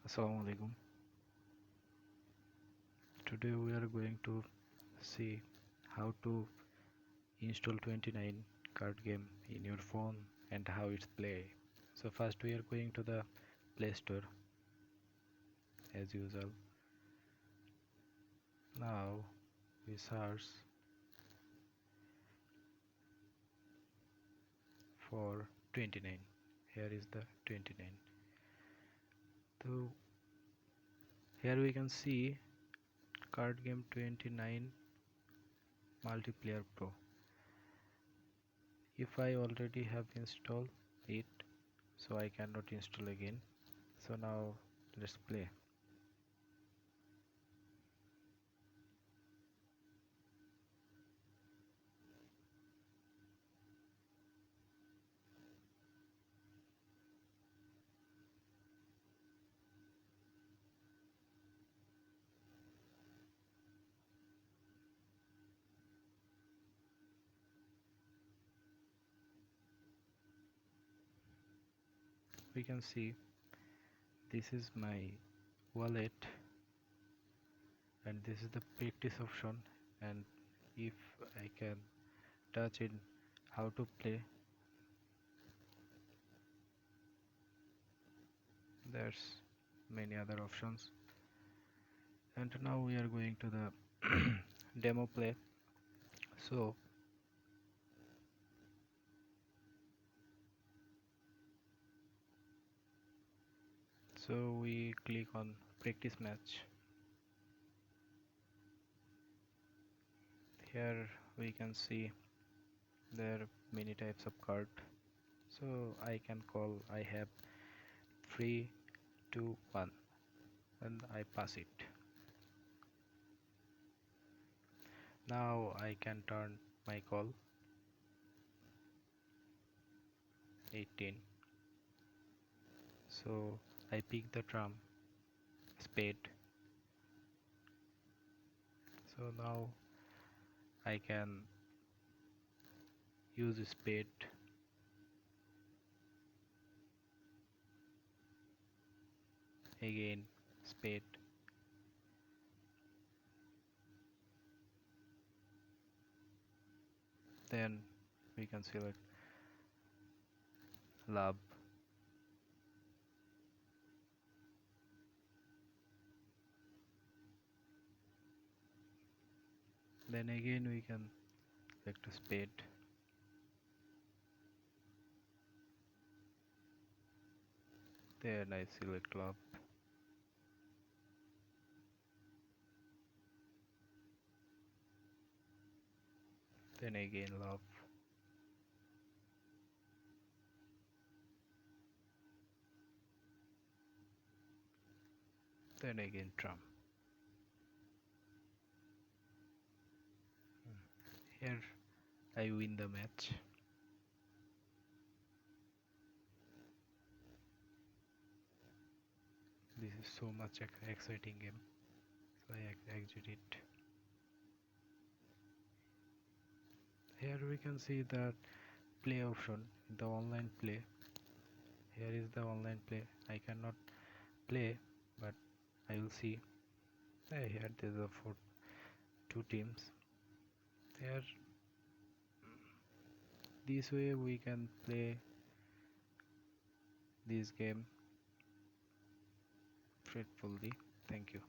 Assalamu alaikum. Today we are going to see how to install 29 card game in your phone and how it's play. So first we are going to the Play Store as usual. Now we search for 29. Here is the 29. So here we can see card game 29 multiplayer pro. If I already have installed it, so I cannot install again. So now let's play. We can see this is my wallet and this is the practice option, and if I can touch in how to play, there's many other options. And now we are going to the demo play. So so we click on practice match. Here we can see there are many types of card, so I can call, I have 3 2 1 and I pass it. Now I can turn my call 18. So I pick the drum spade. So now I can use spade. Again spade. Then we can select love. Then again we can select a spade. Then I select love. Then again love. Then again drum. Here I win the match. This is so much exciting game. So I exit it. Here we can see the play option, the online play. Here is the online play. I cannot play, but I will see. Here there's a for two teams. Here this way we can play this game faithfully. Thank you.